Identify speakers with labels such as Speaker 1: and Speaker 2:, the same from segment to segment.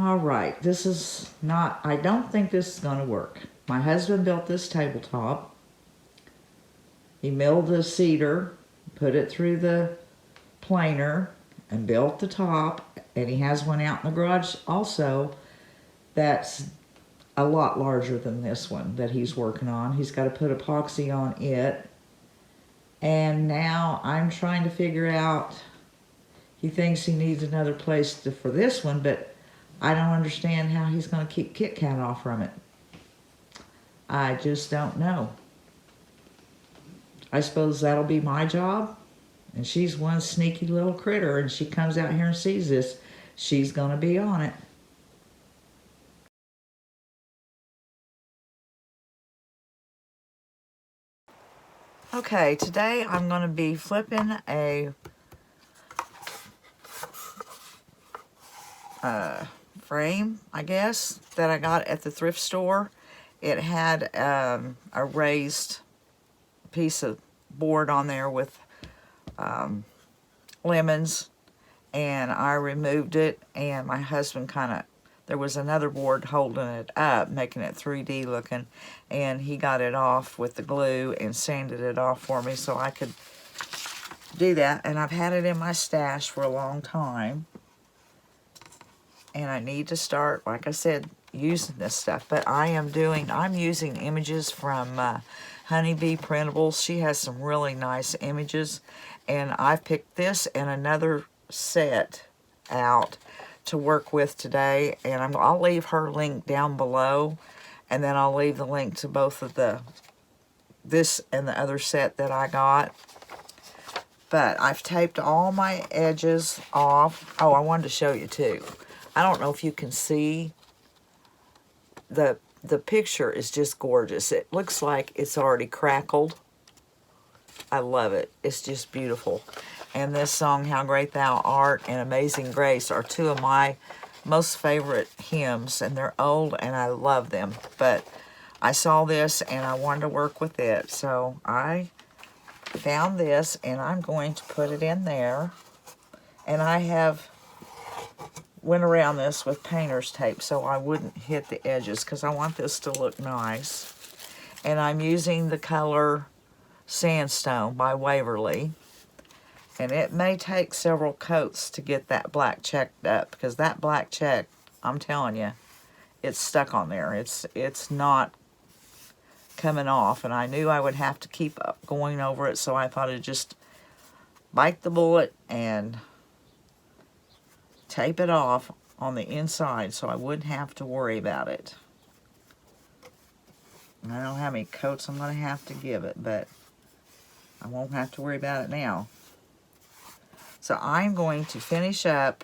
Speaker 1: All right, this is not, I don't think this is going to work. My husband built this tabletop. He milled the cedar, put it through the planer, and built the top. And he has one out in the garage also that's a lot larger than this one that he's working on. He's got to put epoxy on it. And now I'm trying to figure out, he thinks he needs another place for this one, but I don't understand how he's going to keep Kit Kat off from it. I just don't know. I suppose that'll be my job. And she's one sneaky little critter, and she comes out here and sees this. She's going to be on it. Okay, today I'm going to be flipping a frame, I guess, that I got at the thrift store. It had a raised piece of board on there with lemons, and I removed it, and my husband there was another board holding it up, making it 3D looking, and he got it off with the glue and sanded it off for me so I could do that. And I've had it in my stash for a long time, and I need to start, like I said, using this stuff. But I'm using images from HoneyBeePrintables. She has some really nice images, and I picked this and another set out to work with today, and I'll leave her link down below, and then I'll leave the link to both of this and the other set that I got. But I've taped all my edges off. Oh, I wanted to show you too. I don't know if you can see, the picture is just gorgeous. It looks like it's already crackled. I love it. It's just beautiful. And this song, How Great Thou Art, and Amazing Grace are two of my most favorite hymns, and they're old and I love them. But I saw this and I wanted to work with it, so I found this and I'm going to put it in there. And I have went around this with painter's tape so I wouldn't hit the edges, because I want this to look nice. And I'm using the color Sandstone by Waverly. And it may take several coats to get that black checked up, because that black check, I'm telling you, it's stuck on there. It's not coming off, and I knew I would have to keep going over it, so I thought I'd just bite the bullet and tape it off on the inside so I wouldn't have to worry about it. And I don't know how many coats I'm going to have to give it, but I won't have to worry about it now. So I'm going to finish up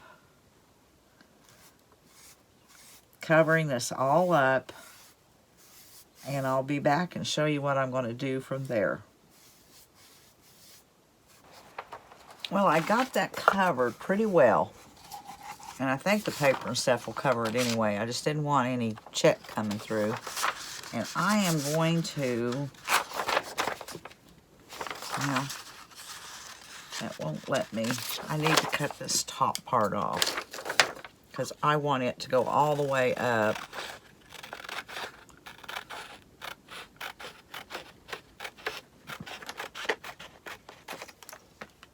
Speaker 1: covering this all up, and I'll be back and show you what I'm going to do from there. Well, I got that covered pretty well, and I think the paper and stuff will cover it anyway. I just didn't want any check coming through. And I am going to, well, that won't let me. I need to cut this top part off, because I want it to go all the way up.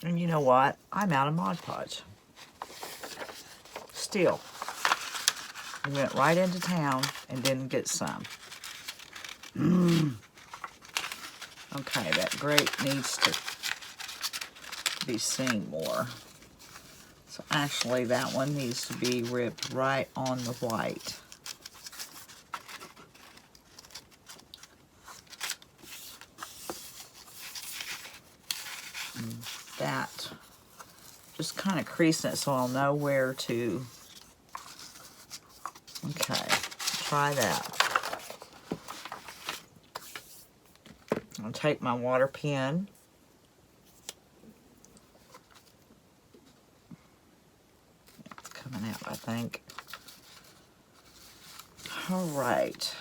Speaker 1: And you know what? I'm out of Mod Podge. Still. We went right into town and didn't get some. Okay, that grate needs to be seen more. So actually that one needs to be ripped right on the white. And that, just kind of creasing it so I'll know where to. Okay, try that. I'll take my water pen. It's coming out, I think. All right.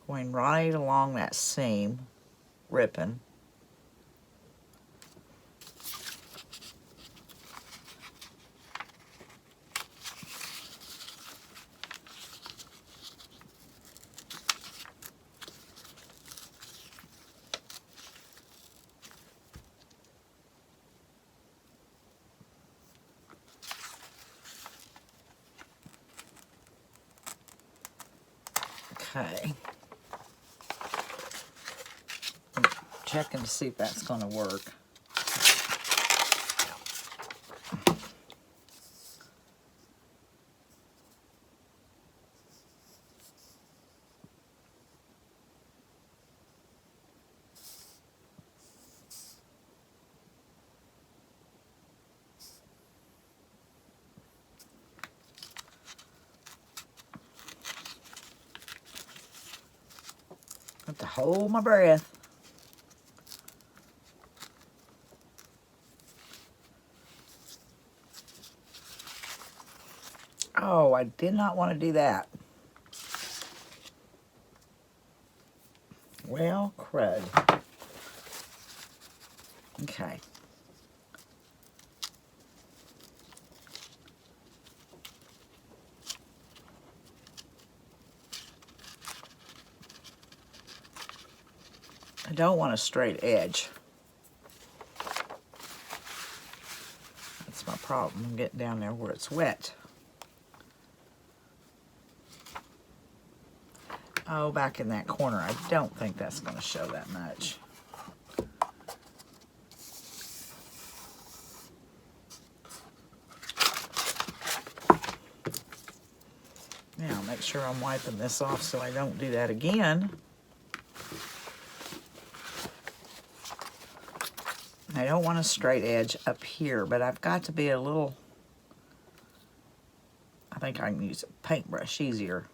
Speaker 1: Going right along that seam, ripping. Okay. I'm checking to see if that's going to work. I have to hold my breath. Oh, I did not want to do that. Well, crud. Okay. I don't want a straight edge. That's my problem. I'm getting down there where it's wet. Oh, back in that corner, I don't think that's going to show that much. Now, make sure I'm wiping this off so I don't do that again. I don't want a straight edge up here, but I've got to be a little... I think I can use a paintbrush easier.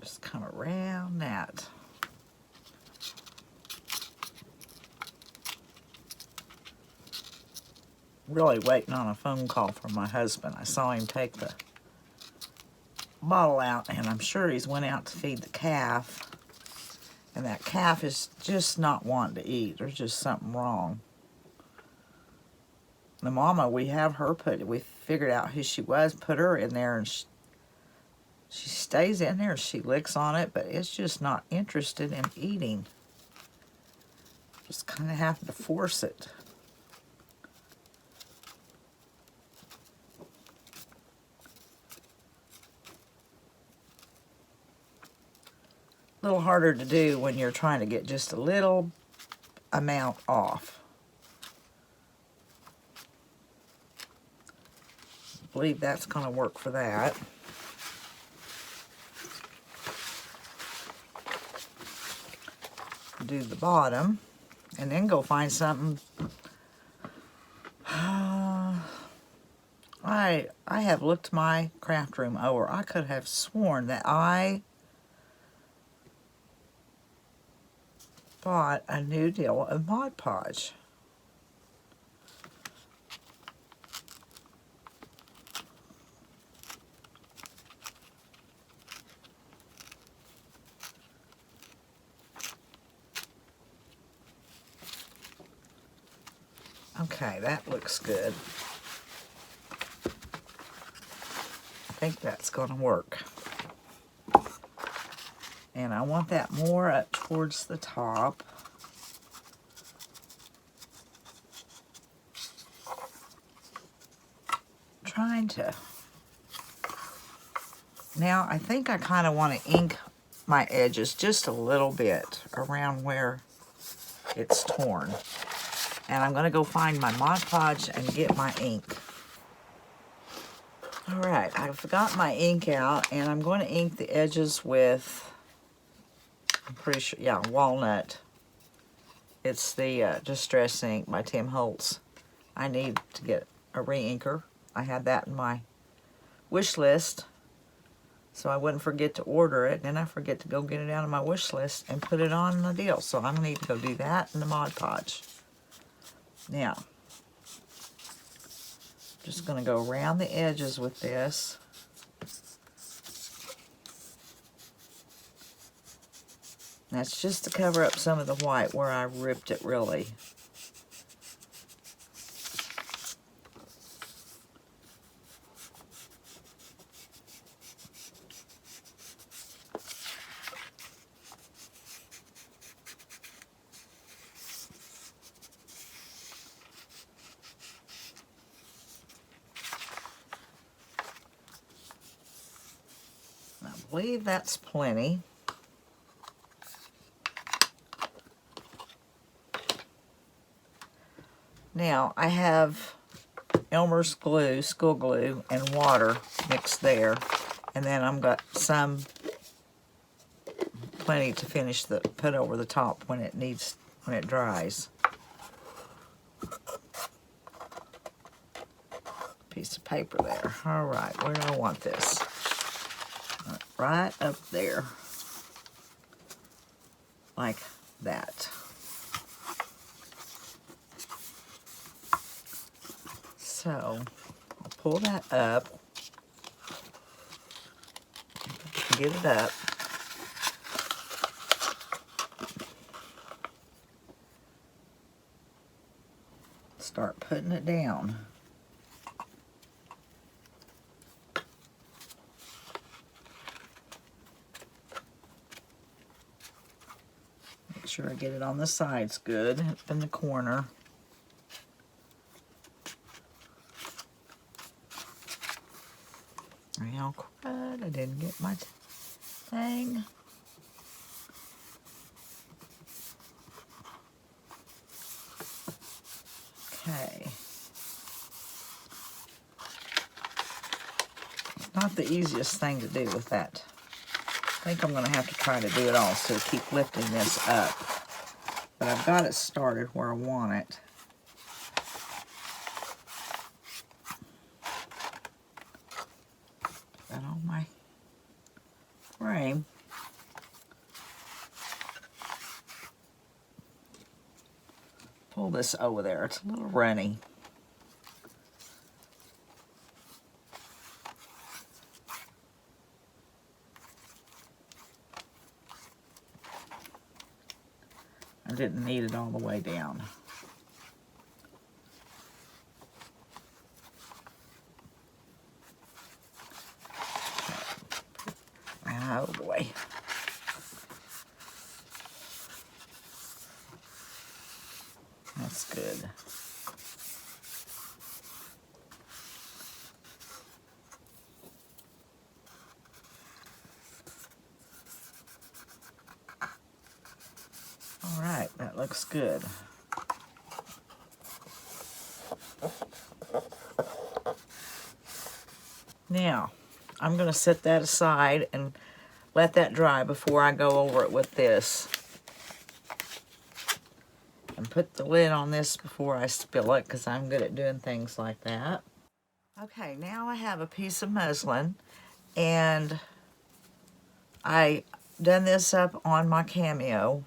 Speaker 1: Just come around that. Really waiting on a phone call from my husband. I saw him take the bottle out, and I'm sure he's went out to feed the calf. And that calf is just not wanting to eat. There's just something wrong. The mama, we figured out who she was, put her in there, and she stays in there, she licks on it, but it's just not interested in eating. Just kind of have to force it. A little harder to do when you're trying to get just a little amount off. I believe that's going to work for that. Do the bottom and then go find something. I have looked my craft room over. I could have sworn that I bought a new deal of Mod Podge. Okay, that looks good. I think that's going to work. And I want that more up towards the top. Trying to... Now, I think I kind of want to ink my edges just a little bit around where it's torn. And I'm going to go find my Mod Podge and get my ink. Alright, I've got my ink out, and I'm going to ink the edges with, I'm pretty sure, yeah, walnut. It's the Distress Ink by Tim Holtz. I need to get a re-inker. I had that in my wish list, so I wouldn't forget to order it. Then I forget to go get it out of my wish list and put it on the deal. So I'm going to need to go do that in the Mod Podge. Now, just going to go around the edges with this. That's just to cover up some of the white where I ripped it really. believe that's plenty. Now, I have Elmer's glue, school glue, and water mixed there. And then I've got some, plenty to finish the, put over the top when it needs, when it dries. Piece of paper there. All right, where do I want this? Right up there. Like that. So, I'll pull that up. Get it up. Start putting it down. Make sure I get it on the sides good, up in the corner. Real crud, I didn't get my thing. Okay. Not the easiest thing to do with that. I think I'm going to have to try to do it all, so keep lifting this up. But I've got it started where I want it. Put that on my frame. Pull this over there. It's a little runny. I didn't need it all the way down. Oh boy. That's good. All right, that looks good. Now, I'm going to set that aside and let that dry before I go over it with this. And put the lid on this before I spill it, because I'm good at doing things like that. Okay, now I have a piece of muslin, and I done this up on my Cameo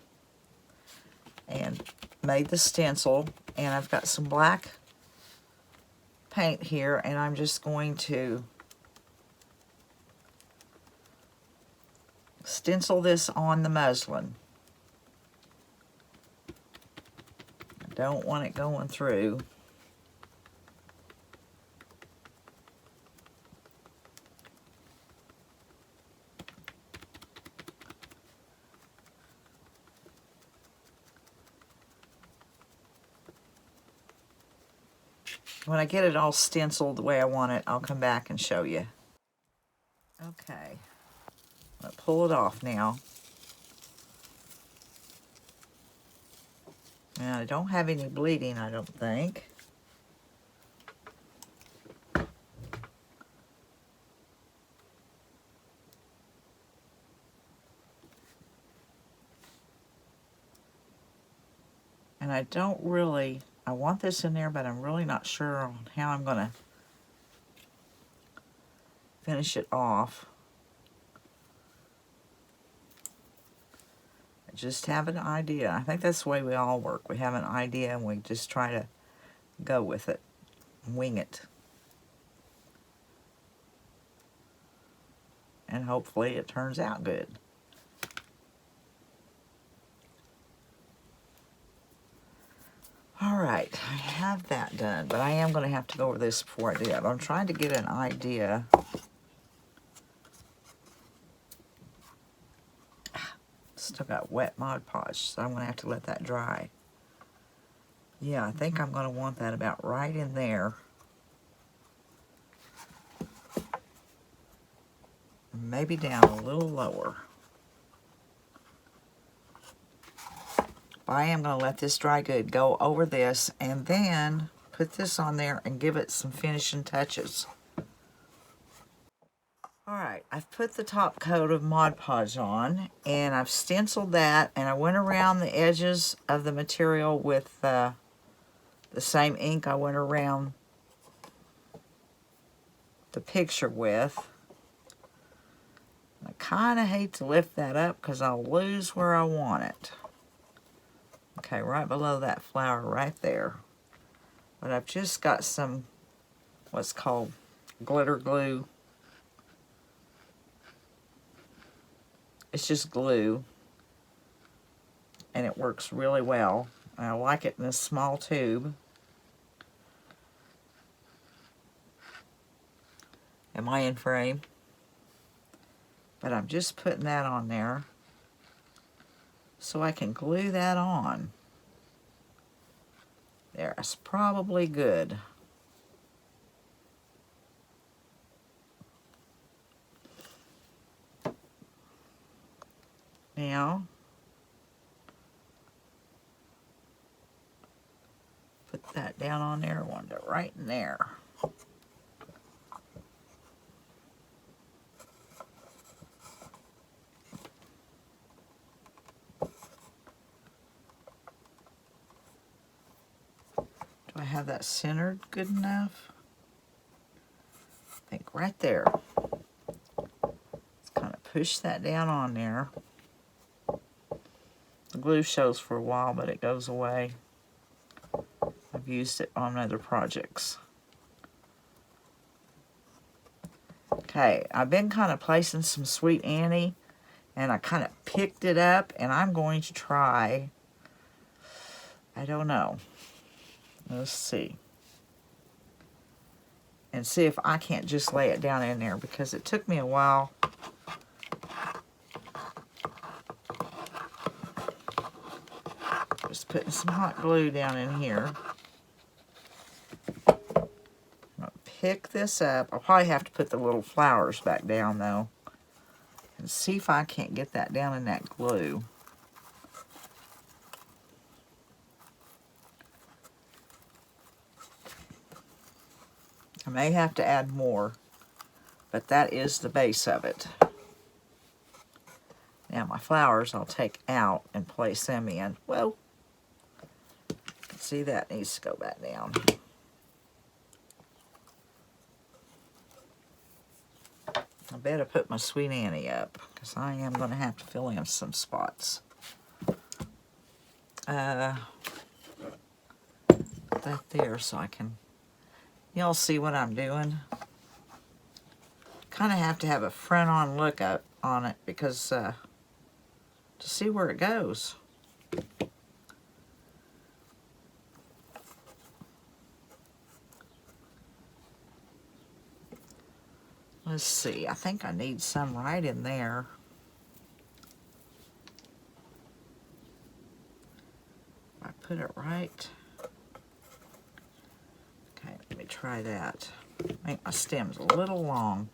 Speaker 1: and made the stencil, and I've got some black paint here, and I'm just going to stencil this on the muslin. I don't want it going through. When I get it all stenciled the way I want it, I'll come back and show you. Okay, I'll pull it off now. Now, I don't have any bleeding, I don't think. And I don't really, I want this in there, but I'm really not sure on how I'm going to finish it off. I just have an idea. I think that's the way we all work. We have an idea and we just try to go with it, wing it. And hopefully it turns out good. All right, I have that done, but I am going to have to go over this before I do that. But I'm trying to get an idea. Still got wet Mod Podge, so I'm going to have to let that dry. Yeah, I think I'm going to want that about right in there. maybe down a little lower. But I am going to let this dry good, go over this, and then put this on there and give it some finishing touches. Alright, I've put the top coat of Mod Podge on, and I've stenciled that, and I went around the edges of the material with the same ink I went around the picture with. I kind of hate to lift that up because I'll lose where I want it. Okay, right below that flower right there. But I've just got some what's called glitter glue. It's just glue, and it works really well. And I like it in this small tube. Am I in frame? But I'm just putting that on there so I can glue that on. There, that's probably good. Now, put that down on there, I want it right in there. Do I have that centered good enough? I think right there. Let's kind of push that down on there. The glue shows for a while, but it goes away. I've used it on other projects. Okay, I've been kind of placing some Sweet Annie, and I kind of picked it up, and I'm going to try, I don't know. Let's see. And see if I can't just lay it down in there, because it took me a while. Just putting some hot glue down in here. I'm going to pick this up. I'll probably have to put the little flowers back down, though. And see if I can't get that down in that glue. I may have to add more, but that is the base of it. Now my flowers I'll take out and place them in. Whoa. See, that needs to go back down. I better put my Sweet Annie up, because I am going to have to fill in some spots. Put that there so I can... Y'all see what I'm doing? Kind of have to have a front-on look up on it, because to see where it goes. Let's see, I think I need some right in there. I put it right. Okay, let me try that. I think my stem's a little long.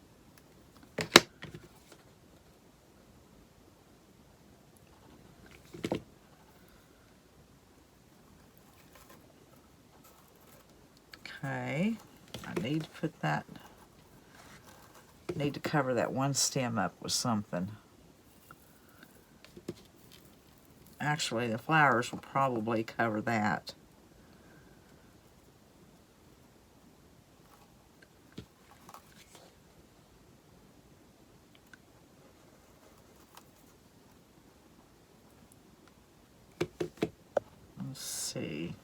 Speaker 1: Okay, I need to put that, need to cover that one stem up with something. Actually, the flowers will probably cover that. Let's see.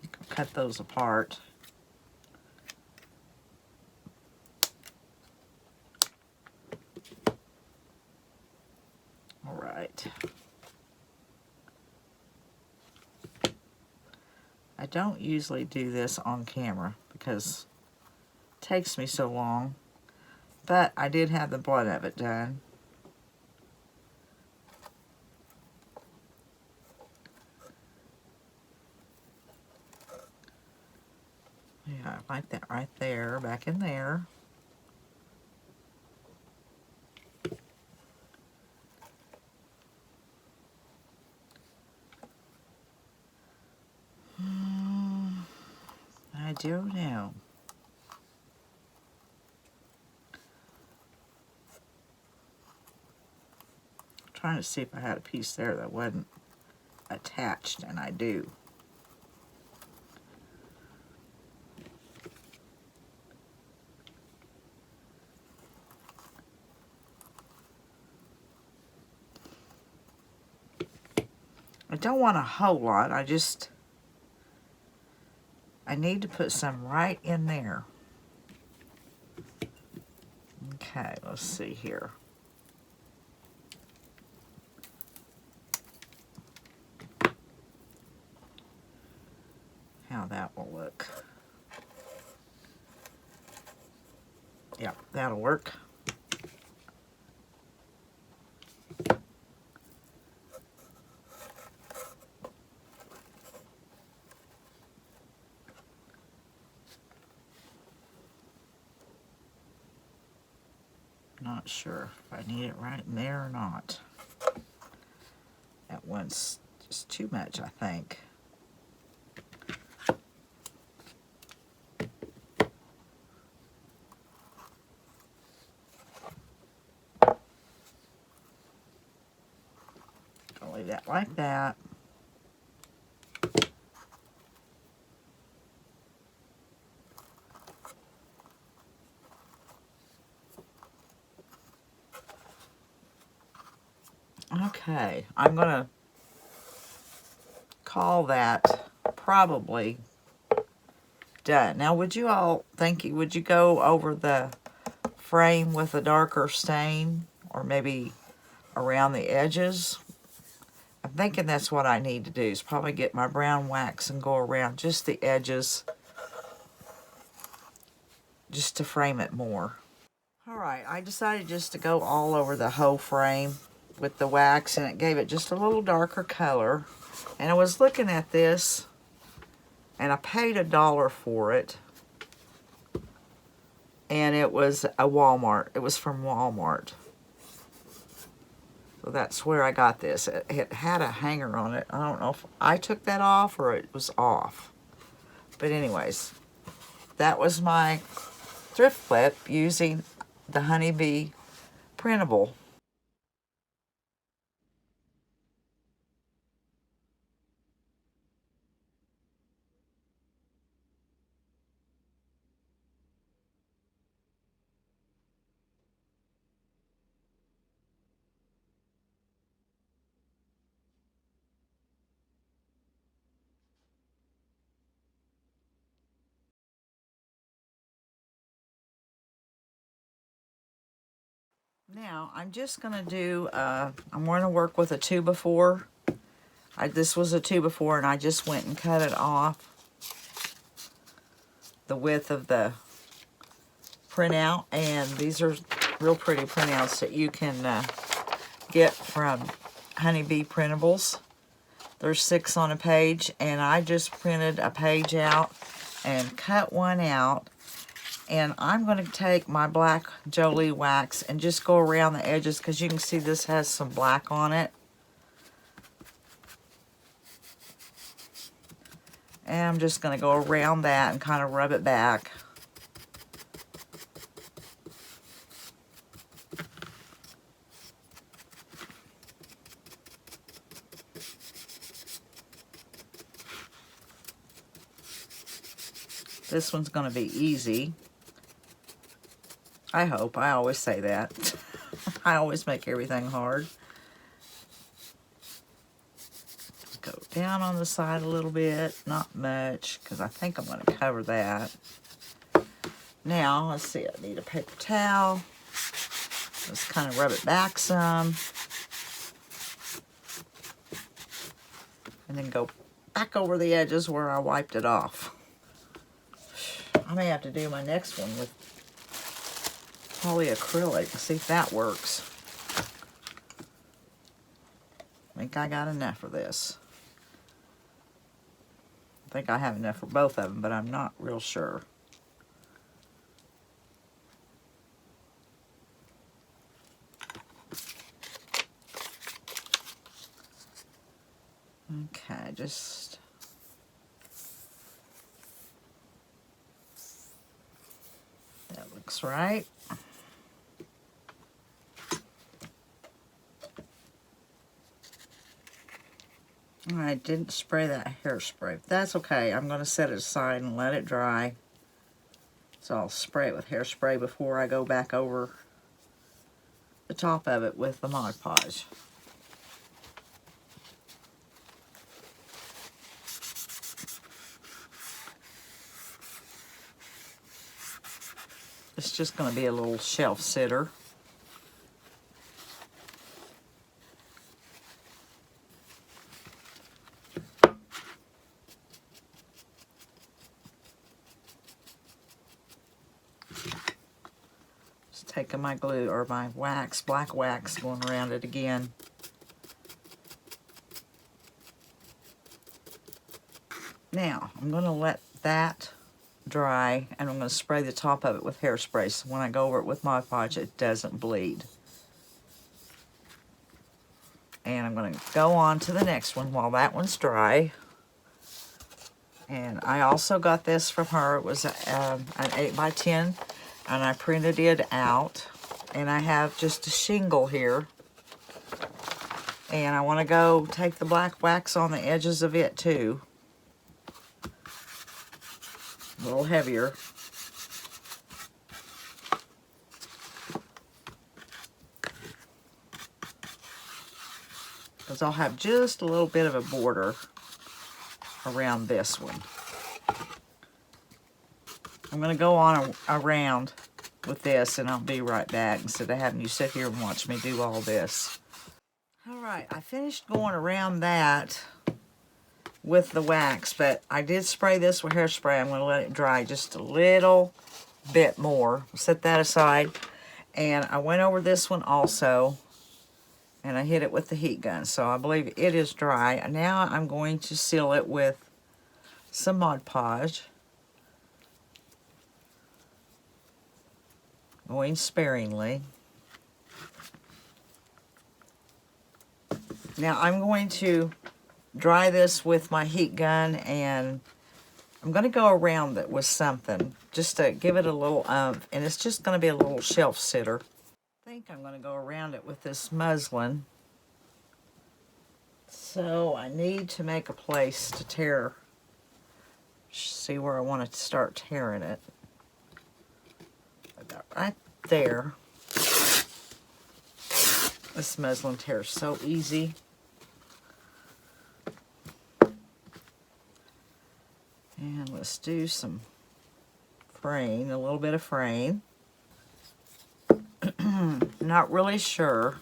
Speaker 1: You can cut those apart. All right. I don't usually do this on camera because it takes me so long, but I did have the blood of it done. Yeah, Okay, like that right there, back in there. I don't know. I'm trying to see if I had a piece there that wasn't attached, and I do. I don't want a whole lot, I need to put some right in there. Okay, let's see here. How that will look. Yep, that'll work. Not sure if I need it right in there or not. That one's just too much, I think. I'll leave that like that. Okay, I'm gonna call that probably done. Now, would you go over the frame with a darker stain, or maybe around the edges? I'm thinking that's what I need to do, is probably get my brown wax and go around just the edges, just to frame it more. Alright, I decided just to go all over the whole frame with the wax, and it gave it just a little darker color. And I was looking at this, and I paid $1 for it. And it was a Walmart. It was from Walmart. So that's where I got this. It had a hanger on it. I don't know if I took that off or it was off. But anyways, that was my thrift flip using the HoneyBee Printable. Now, I'm just going to do, I'm going to work with a 2x4. This was a 2x4, and I just went and cut it off the width of the printout. And these are real pretty printouts that you can get from HoneyBeePrintables. There's 6 on a page, and I just printed a page out and cut one out. And I'm going to take my black Jolie wax and just go around the edges, because you can see this has some black on it. And I'm just going to go around that and kind of rub it back. This one's going to be easy. I hope. I always say that. I always make everything hard. Go down on the side a little bit. Not much, because I think I'm going to cover that. Now, let's see. I need a paper towel. Let's kind of rub it back some. And then go back over the edges where I wiped it off. I may have to do my next one with polyacrylic. See if that works. I think I got enough for this. I think I have enough for both of them, but I'm not real sure. wax, right? I didn't spray that hairspray. That's okay. I'm going to set it aside and let it dry. So I'll spray it with hairspray before I go back over the top of it with the Mod Podge. It's just going to be a little shelf sitter. Just taking my glue or my wax, black wax, going around it again. Now, I'm going to let that dry, and I'm going to spray the top of it with hairspray, so when I go over it with Mod Podge, it doesn't bleed. And I'm going to go on to the next one while that one's dry. And I also got this from her. It was an 8x10, and I printed it out. And I have just a shingle here. And I want to go take the black wax on the edges of it too. A little heavier. Because I'll have just a little bit of a border around this one. I'm going to go on around with this, and I'll be right back instead of having you sit here and watch me do all this. Alright, I finished going around that with the wax, but I did spray this with hairspray. I'm going to let it dry just a little bit more. Set that aside. And I went over this one also, and I hit it with the heat gun. So I believe it is dry. Now I'm going to seal it with some Mod Podge. Going sparingly. Now I'm going to dry this with my heat gun, and I'm going to go around it with something just to give it a little and it's just going to be a little shelf sitter. I think I'm going to go around it with this muslin. So I need to make a place to tear. See where I want to start tearing it. About right there. This muslin tears so easy. And let's do some fraying, a little bit of fraying. Not really sure.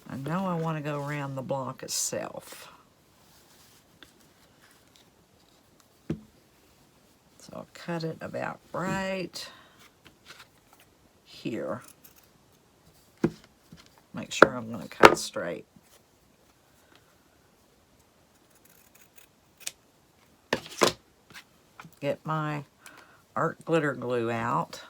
Speaker 1: I know I want to go around the block itself. So I'll cut it about right here. Make sure I'm going to cut straight. Get my art glitter glue out.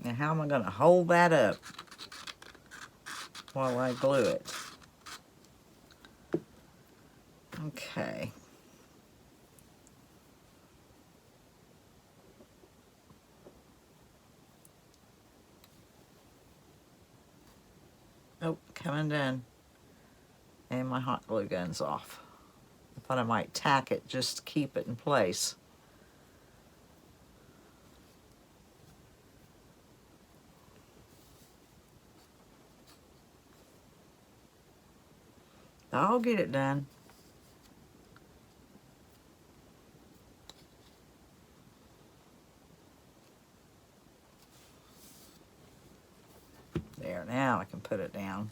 Speaker 1: Now how am I going to hold that up while I glue it? Okay. Oh, coming done. And my hot glue gun's off. I thought I might tack it just to keep it in place. I'll get it done. There, now I can put it down.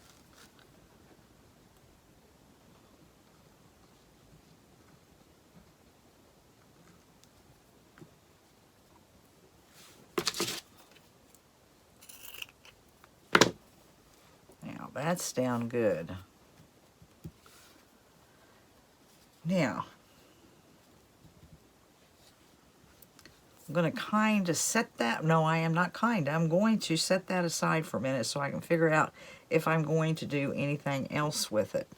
Speaker 1: Now that's down good. Now, I'm going to kind of set that, no, I am not kind, I'm going to set that aside for a minute so I can figure out if I'm going to do anything else with it.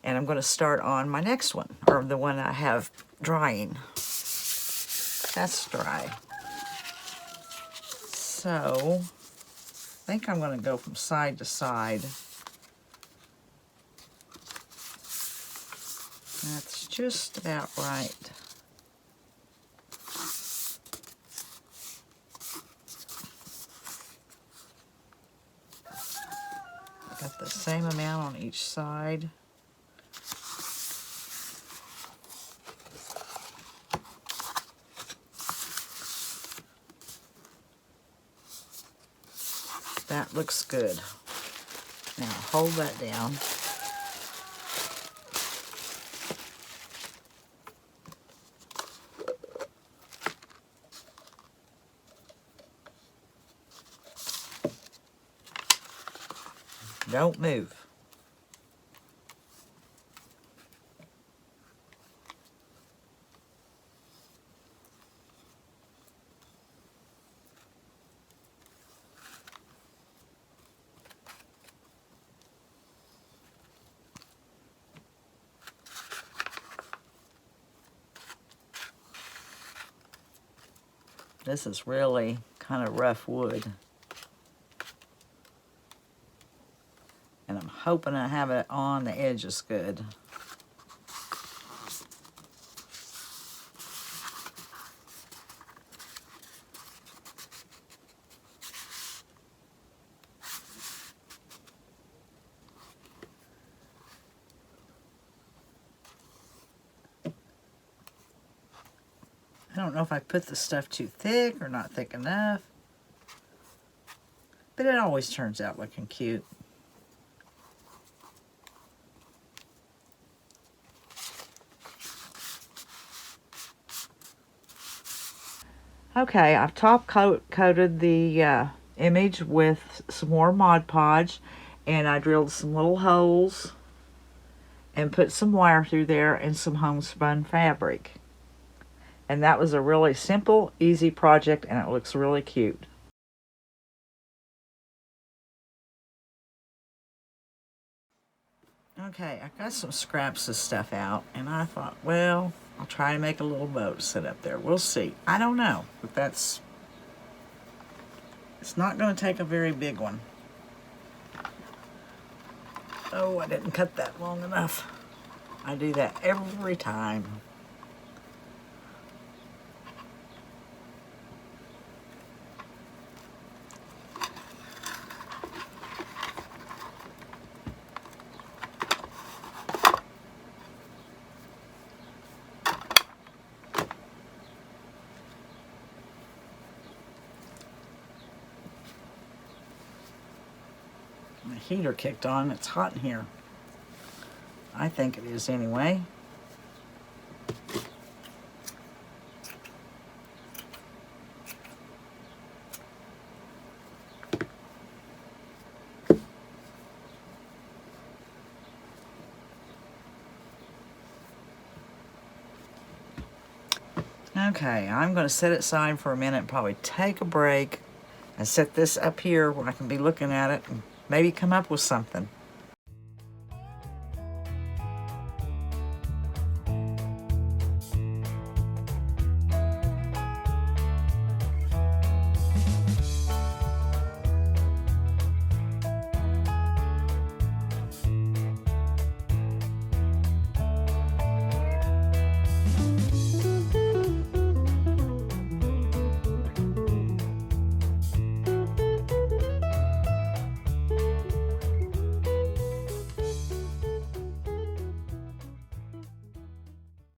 Speaker 1: And I'm going to start on my next one, or the one I have drying. That's dry. So, I think I'm going to go from side to side. That's just about right. Got the same amount on each side. That looks good. Now hold that down. Don't move. This is really kind of rough wood. And I'm hoping I have it on the edges good. I don't know if I put the stuff too thick or not thick enough, but it always turns out looking cute. Okay, I've top coated the image with some more Mod Podge, and I drilled some little holes and put some wire through there and some homespun fabric. And that was a really simple, easy project, and it looks really cute. Okay, I got some scraps of stuff out, and I thought, well, I'll try to make a little boat sit up there. We'll see. I don't know, but it's not going to take a very big one. Oh, I didn't cut that long enough. I do that every time. My heater kicked on. It's hot in here. I think it is anyway. Okay, I'm going to set it aside for a minute, probably take a break, and set this up here where I can be looking at it and maybe come up with something.